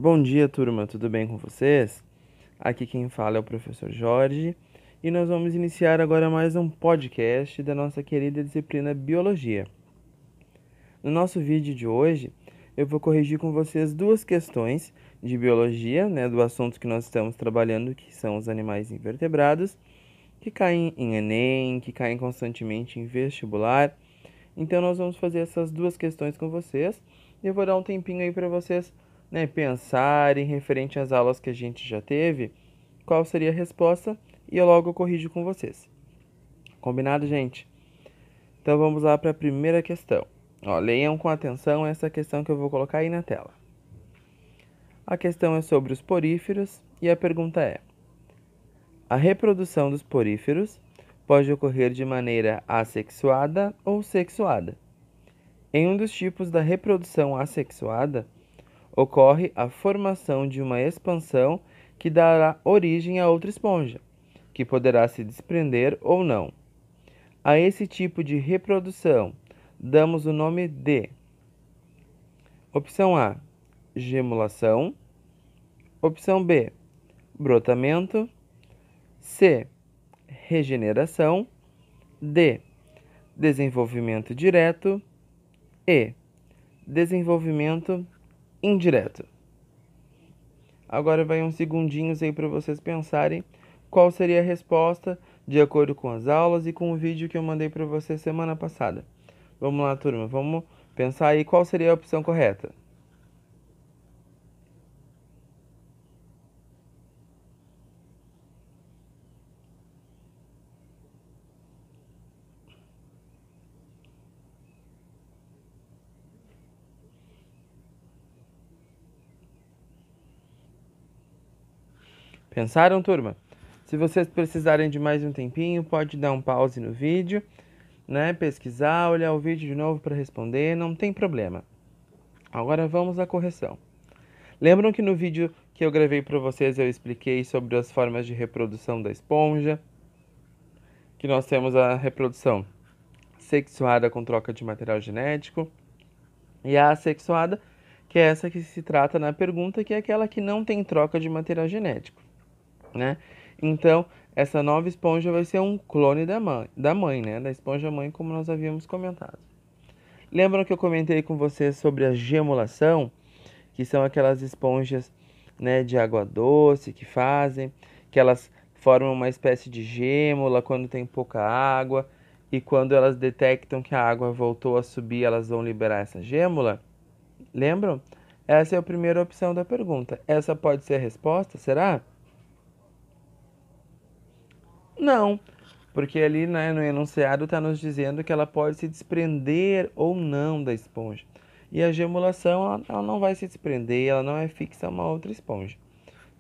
Bom dia, turma, tudo bem com vocês? Aqui quem fala é o professor Jorge e nós vamos iniciar agora mais um podcast da nossa querida disciplina Biologia. No nosso vídeo de hoje, eu vou corrigir com vocês duas questões de biologia, do assunto que nós estamos trabalhando, que são os animais invertebrados, que caem em Enem, que caem constantemente em vestibular. Então nós vamos fazer essas duas questões com vocês e eu vou dar um tempinho aí para vocês, pensarem referente às aulas que a gente já teve, qual seria a resposta e eu logo corrijo com vocês. Combinado, gente? Então vamos lá para a primeira questão. Leiam com atenção essa questão que eu vou colocar aí na tela. A questão é sobre os poríferos e a pergunta é: a reprodução dos poríferos pode ocorrer de maneira assexuada ou sexuada. Em um dos tipos da reprodução assexuada, ocorre a formação de uma expansão que dará origem a outra esponja, que poderá se desprender ou não. A esse tipo de reprodução damos o nome de: opção A, gemulação; opção B, brotamento; C, regeneração; D, desenvolvimento direto; E, desenvolvimento indireto. Agora vai uns segundinhos aí para vocês pensarem qual seria a resposta de acordo com as aulas e com o vídeo que eu mandei para vocês semana passada. Vamos lá, turma, vamos pensar aí qual seria a opção correta. Pensaram, turma? Se vocês precisarem de mais um tempinho, pode dar um pause no vídeo, pesquisar, olhar o vídeo de novo para responder, não tem problema. Agora vamos à correção. Lembram que no vídeo que eu gravei para vocês eu expliquei sobre as formas de reprodução da esponja? Que nós temos a reprodução sexuada com troca de material genético e a assexuada, que é essa que se trata na pergunta, que é aquela que não tem troca de material genético, né? Então, essa nova esponja vai ser um clone da mãe, da esponja mãe, como nós havíamos comentado. Lembram que eu comentei com vocês sobre a gemulação, que são aquelas esponjas, de água doce que elas formam uma espécie de gêmula quando tem pouca água, e quando elas detectam que a água voltou a subir, elas vão liberar essa gêmula? Lembram? Essa é a primeira opção da pergunta. Essa pode ser a resposta, será? Não, porque ali, no enunciado está nos dizendo que ela pode se desprender ou não da esponja. E a gemulação, ela não vai se desprender, ela não é fixa a uma outra esponja.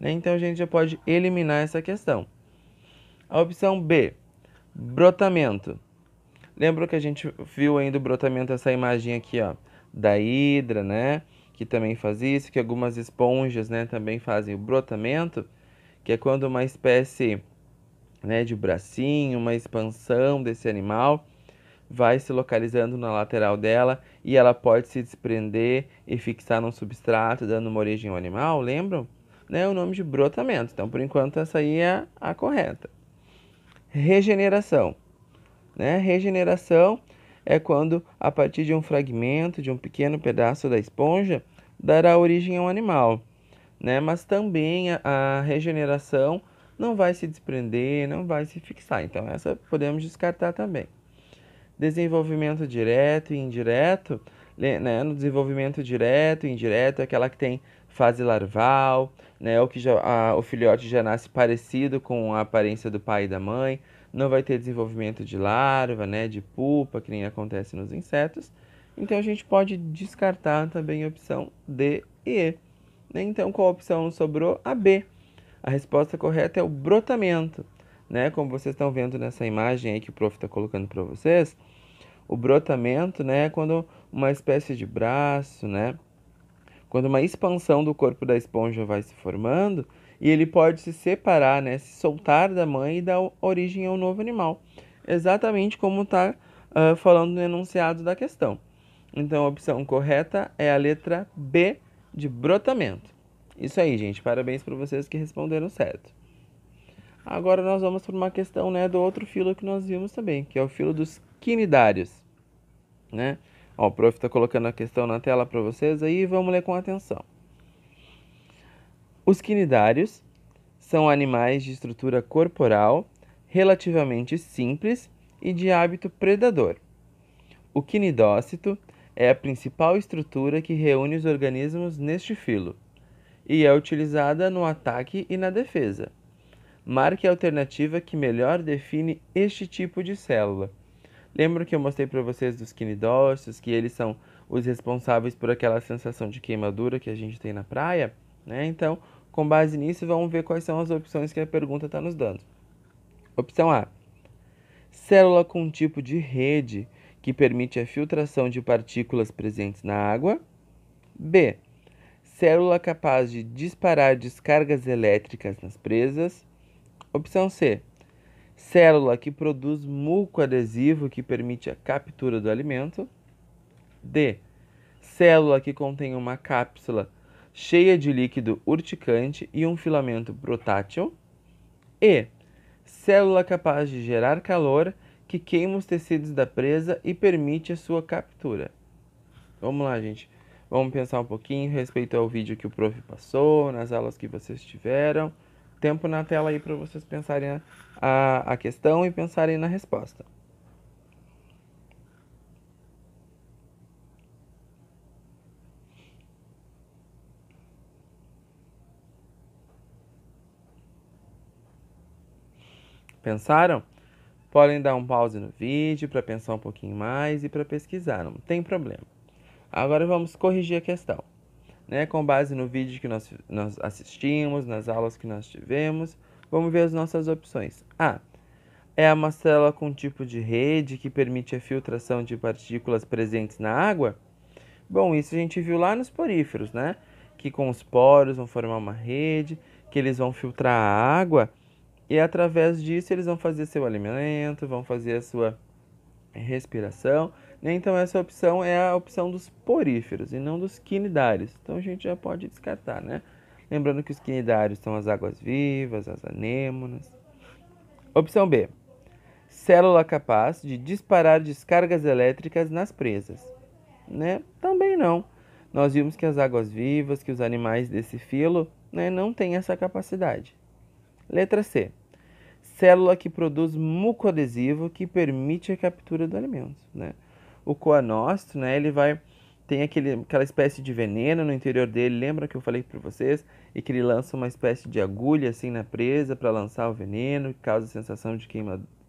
Então a gente já pode eliminar essa questão. A opção B, brotamento. Lembra que a gente viu ainda o brotamento, essa imagem aqui, ó, da hidra, que também faz isso, que algumas esponjas, também fazem o brotamento, que é quando uma espécie, de bracinho, uma expansão desse animal vai se localizando na lateral dela e ela pode se desprender e fixar num substrato, dando uma origem ao animal, lembram? O nome de brotamento. Então, por enquanto, essa aí é a correta. Regeneração. Regeneração é quando, a partir de um fragmento, de um pequeno pedaço da esponja, dará origem a um animal. Mas também a regeneração não vai se desprender, não vai se fixar. Então, essa podemos descartar também. Desenvolvimento direto e indireto, no desenvolvimento direto e indireto é aquela que tem fase larval, ou que o filhote já nasce parecido com a aparência do pai e da mãe, não vai ter desenvolvimento de larva, de pupa, que nem acontece nos insetos. Então a gente pode descartar também a opção D e E. Então qual opção sobrou? A B. A resposta correta é o brotamento, Como vocês estão vendo nessa imagem aí que o prof está colocando para vocês, o brotamento, é quando uma espécie de braço, quando uma expansão do corpo da esponja vai se formando e ele pode se separar, se soltar da mãe e dar origem a um novo animal. Exatamente como está falando no enunciado da questão. Então, a opção correta é a letra B de brotamento. Isso aí, gente. Parabéns para vocês que responderam certo. Agora nós vamos para uma questão, né, do outro filo que nós vimos também, que é o filo dos quinidários, né? Ó, o prof está colocando a questão na tela para vocês aí, vamos ler com atenção. Os quinidários são animais de estrutura corporal relativamente simples e de hábito predador. O quinidócito é a principal estrutura que reúne os organismos neste filo e é utilizada no ataque e na defesa. Marque a alternativa que melhor define este tipo de célula. Lembra que eu mostrei para vocês dos quinidócitos, que eles são os responsáveis por aquela sensação de queimadura que a gente tem na praia, né? Então, com base nisso, vamos ver quais são as opções que a pergunta está nos dando. Opção A: célula com um tipo de rede que permite a filtração de partículas presentes na água. B: célula capaz de disparar descargas elétricas nas presas. Opção C: célula que produz muco adesivo que permite a captura do alimento. D: célula que contém uma cápsula cheia de líquido urticante e um filamento brotátil. E: célula capaz de gerar calor que queima os tecidos da presa e permite a sua captura. Vamos lá, gente. Vamos pensar um pouquinho a respeito ao vídeo que o prof passou, nas aulas que vocês tiveram. Tempo na tela aí para vocês pensarem a questão e pensarem na resposta. Pensaram? Podem dar um pause no vídeo para pensar um pouquinho mais e para pesquisar, não tem problema. Agora vamos corrigir a questão, né? Com base no vídeo que nós assistimos, nas aulas que nós tivemos, vamos ver as nossas opções. A: é uma célula com tipo de rede que permite a filtração de partículas presentes na água? Bom, isso a gente viu lá nos poríferos, né? Que com os poros vão formar uma rede, que eles vão filtrar a água e através disso eles vão fazer seu alimento, vão fazer a sua respiração, né? Então essa opção é a opção dos poríferos e não dos quinidários. Então a gente já pode descartar, né? Lembrando que os quinidários são as águas-vivas, as anêmonas. Opção B: célula capaz de disparar descargas elétricas nas presas, né? Também não. Nós vimos que as águas-vivas, que os animais desse filo, né, não têm essa capacidade. Letra C: célula que produz mucoadesivo que permite a captura do alimento, né? O coanócito, né, ele tem aquela espécie de veneno no interior dele, lembra que eu falei para vocês? E que ele lança uma espécie de agulha assim na presa para lançar o veneno, que causa a sensação de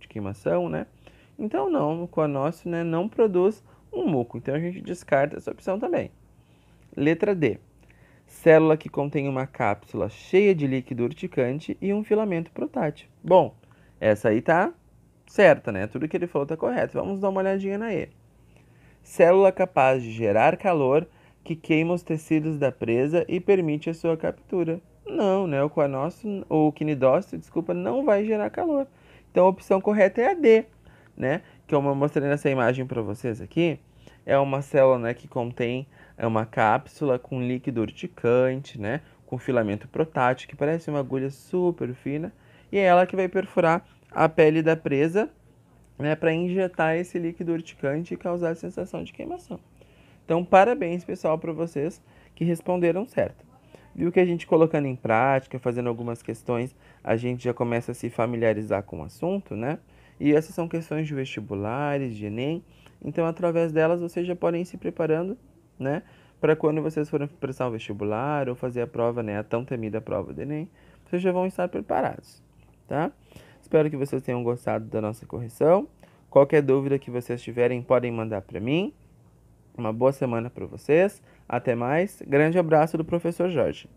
queimação, né? Então não, o coanócito, né, não produz um muco, então a gente descarta essa opção também. Letra D: célula que contém uma cápsula cheia de líquido urticante e um filamento protátil. Bom, essa aí tá certa, né? Tudo que ele falou tá correto. Vamos dar uma olhadinha na E. Célula capaz de gerar calor que queima os tecidos da presa e permite a sua captura. Não, né? O quinidócito, desculpa, não vai gerar calor. Então a opção correta é a D, né? Que eu mostrei nessa imagem para vocês aqui. É uma célula, né, que contém uma cápsula com líquido urticante, né? Com filamento protátil, que parece uma agulha super fina. E é ela que vai perfurar a pele da presa, né, para injetar esse líquido urticante e causar a sensação de queimação. Então, parabéns, pessoal, para vocês que responderam certo. Viu que a gente colocando em prática, fazendo algumas questões, a gente já começa a se familiarizar com o assunto, né? E essas são questões de vestibulares, de Enem. Então, através delas, vocês já podem ir se preparando, né? Para quando vocês forem prestar um vestibular ou fazer a prova, né? A tão temida prova do Enem, vocês já vão estar preparados, tá? Espero que vocês tenham gostado da nossa correção. Qualquer dúvida que vocês tiverem, podem mandar para mim. Uma boa semana para vocês. Até mais. Grande abraço do professor Jorge.